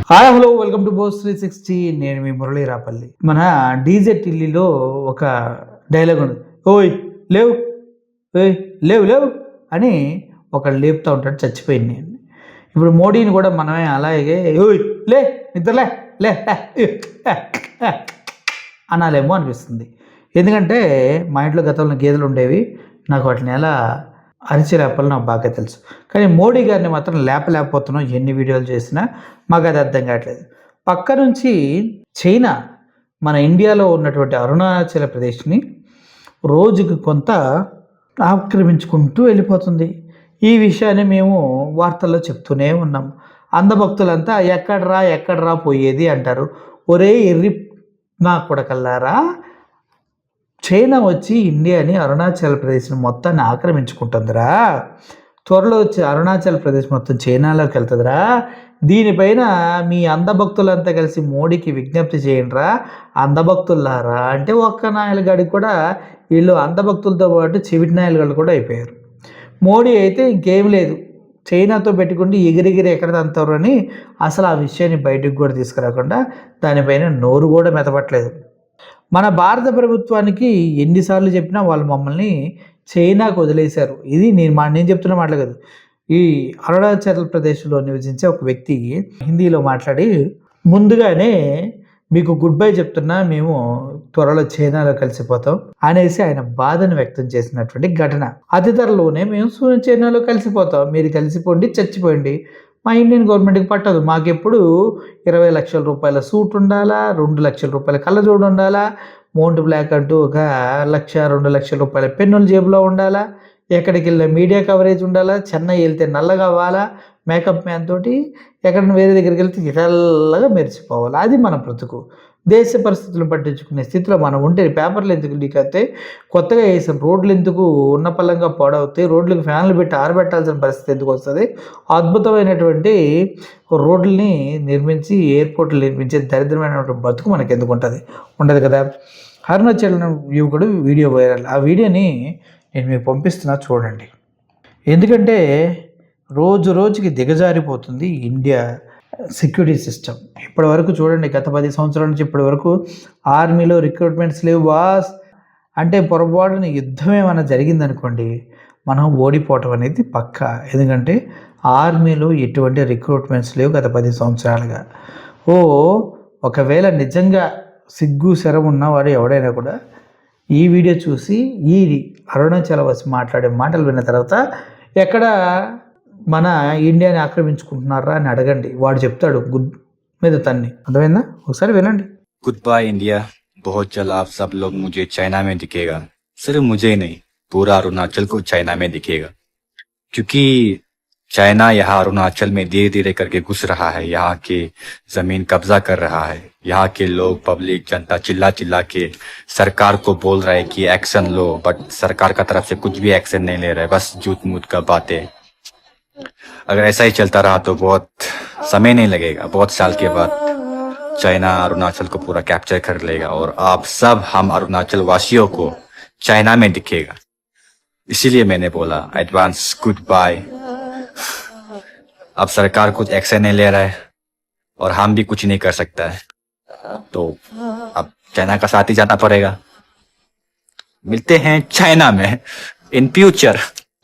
Hi hello welcome to Bose 360. నేను మీ మురళీ రాపల్లి. మన DJ టిల్లీలో ఒక డైలాగ్ ఉంది, ఓయ్ లేవు, ఓయ్ లేవు లేవు అని ఒకళ్ళు లేపుతూ ఉంటాడు, చచ్చిపోయింది. ఇప్పుడు మోడీని కూడా మనమే అలాగే ఓయ్ లే నిద్రలే లే అనాలేమో అనిపిస్తుంది. ఎందుకంటే మా ఇంట్లో గతంలో గేదెలు ఉండేవి, నాకు వాటిని ఎలా అరిచి లేపాలో నాకు బాగా తెలుసు. కానీ మోడీ గారిని మాత్రం లేపలేకపోతున్నాం, ఎన్ని వీడియోలు చేసినా మాకు అది అర్థం కావట్లేదు. పక్క నుంచి చైనా మన ఇండియాలో ఉన్నటువంటి అరుణాచల్ ప్రదేశ్ని రోజుకి కొంత ఆక్రమించుకుంటూ వెళ్ళిపోతుంది. ఈ విషయాన్ని మేము వార్తల్లో చెప్తూనే ఉన్నాం. అందభక్తులంతా ఎక్కడరా పోయేది అంటారు. ఒరే ఎర్రి నా కొడకల్లారా, చైనా వచ్చి ఇండియాని అరుణాచల్ ప్రదేశ్ని మొత్తాన్ని ఆక్రమించుకుంటుందిరా. త్వరలో వచ్చి అరుణాచల్ ప్రదేశ్ మొత్తం చైనాలోకి వెళ్తుందిరా. దీనిపైన మీ అందభక్తులంతా కలిసి మోడీకి విజ్ఞప్తి చేయండిరా అందభక్తులారా అంటే, ఒక్క నాయలుగాడికి కూడా వీళ్ళు అందభక్తులతో పాటు చెవిటి నాయలుగాళ్ళు కూడా అయిపోయారు. మోడీ అయితే ఇంకేం లేదు, చైనాతో పెట్టుకుంటే ఎగిరెగిరి ఎక్కడ తంతారు అని అసలు ఆ విషయాన్ని బయటకు కూడా తీసుకురాకుండా దానిపైన నోరు కూడా మెతపట్లేదు. మన భారత ప్రభుత్వానికి ఎన్నిసార్లు చెప్పినా వాళ్ళు మమ్మల్ని చైనాకు వదిలేశారు. ఇది నేను చెప్తున్న మాటలు కాదు. ఈ అరుణాచల్ ప్రదేశ్లో నివసించే ఒక వ్యక్తి హిందీలో మాట్లాడి ముందుగానే మీకు గుడ్ బై చెప్తున్నా, మేము త్వరలో చైనాలో కలిసిపోతాం అనేసి ఆయన బాధను వ్యక్తం చేసినటువంటి ఘటన. అతి త్వరలోనే మేము చైనాలో కలిసిపోతాం, మీరు కలిసిపోండి చచ్చిపోండి, మా ఇండియన్ గవర్నమెంట్కి పట్టదు, మాకెప్పుడు 20 లక్షల రూపాయల సూట్ ఉండాలా, 2 లక్షల రూపాయల కళ్ళజోడు ఉండాలా, మౌంట్ బ్లాక్ అంటూ 1-2 లక్షల రూపాయల పెన్నుల జేబులో ఉండాలా, ఎక్కడికి వెళ్ళిన మీడియా కవరేజ్ ఉండాలా, చెన్నై వెళ్తే నల్లగా అవ్వాలా, మేకప్ మ్యాన్ తోటి ఎక్కడైనా వేరే దగ్గరికి వెళ్తే తెల్లగా మెరిచిపోవాలి. అది మన బ్రతుకు. దేశ పరిస్థితులను పట్టించుకునే స్థితిలో మనం ఉంటే పేపర్లు ఎందుకు లీక్ అవుతాయి, కొత్తగా వేసాం రోడ్లు ఎందుకు ఉన్న పల్లంగా పాడవుతాయి, రోడ్లకు ఫ్యాన్లు పెట్టి ఆరబెట్టాల్సిన పరిస్థితి ఎందుకు వస్తుంది, అద్భుతమైనటువంటి రోడ్లని నిర్మించి ఎయిర్పోర్ట్లు నిర్మించే దరిద్రమైనటువంటి బతుకు మనకు ఎందుకు ఉండదు కదా. అరుణాచల్ యువకుడు వీడియో వైరల్. ఆ వీడియోని నేను మీకు పంపిస్తున్నా, చూడండి. ఎందుకంటే రోజు రోజుకి దిగజారిపోతుంది ఇండియా సెక్యూరిటీ సిస్టమ్. ఇప్పటి వరకు చూడండి, గత 10 సంవత్సరాల నుంచి ఇప్పటి వరకు ఆర్మీలో రిక్రూట్మెంట్స్ లేవు బాస్. అంటే పొరపాటున యుద్ధం ఏమైనా జరిగిందనుకోండి, మనం ఓడిపోవటం అనేది పక్కా. ఎందుకంటే ఆర్మీలో ఎటువంటి రిక్రూట్మెంట్స్ లేవు గత 10 సంవత్సరాలుగా. ఒకవేళ నిజంగా సిగ్గు శరం ఉన్నవాడు ఎవడైనా కూడా ఈ వీడియో చూసి ఈ అరుణాచల్ వచ్చి మాట్లాడే మాటలు విన్న తర్వాత ఎక్కడ మన ఇండియాని ఆక్రమించుకుంటున్నారా అని అడగండి, వాడు చెప్తాడు గుడ్ మీద తన్ని. అర్థమైందా? ఒకసారి వినండి. गुड बाय इंडिया, बहुत जल्द आप सब लोग मुझे चाइना में दिखेगा. सिर्फ मुझे नहीं, पूरा अरुणाचल को चाइना में दिखेगा, क्योंकि चाइना यहाँ अरुणाचल में धीरे धीरे करके घुस रहा है, यहाँ के जमीन कब्जा कर रहा है. यहाँ के लोग पब्लिक जनता चिल्ला चिल्ला के सरकार को बोल रहा है कि एक्शन लो, बट सरकार का तरफ से कुछ भी एक्शन नहीं ले रहा है, बस झूठ मूठ का बातें. अगर ऐसा ही चलता रहा तो बहुत समय नहीं लगेगा, बहुत साल के बाद चाइना अरुणाचल को पूरा कैप्चर कर लेगा और आप सब हम अरुणाचल वासियों को चाइना में दिखेगा. इसीलिए मैंने बोला एडवांस गुड बाय. अब सरकार कुछ एक्शन नहीं ले रहा है और हम भी कुछ नहीं कर सकता है, तो अब चाइना का साथ ही जाना पड़ेगा. मिलते हैं चाइना में इन फ्यूचर.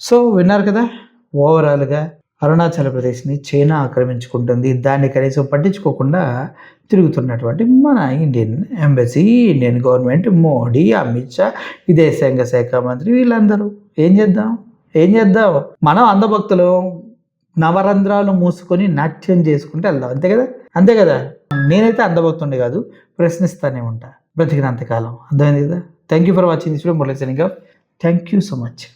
సో విన్నారు కదా, ఓవరాల్గా అరుణాచల్ ప్రదేశ్ని చైనా ఆక్రమించుకుంటుంది, దాన్ని కనీసం పట్టించుకోకుండా తిరుగుతున్నటువంటి మన Indian embassy, Indian government, Modi, Amit Shah, విదేశాంగ శాఖ మంత్రి, వీళ్ళందరూ ఏం చేద్దాం. మనం అందభక్తులు నవరంధ్రాలు మూసుకొని నాట్యం చేసుకుంటే వెళ్దాం, అంతే కదా. నేనైతే అందభక్తుండే కాదు, ప్రశ్నిస్తానే ఉంటా బ్రతికినంతకాలం. అర్థమైంది కదా. Thank you for watching this video. Murali signing off. Thank you so much.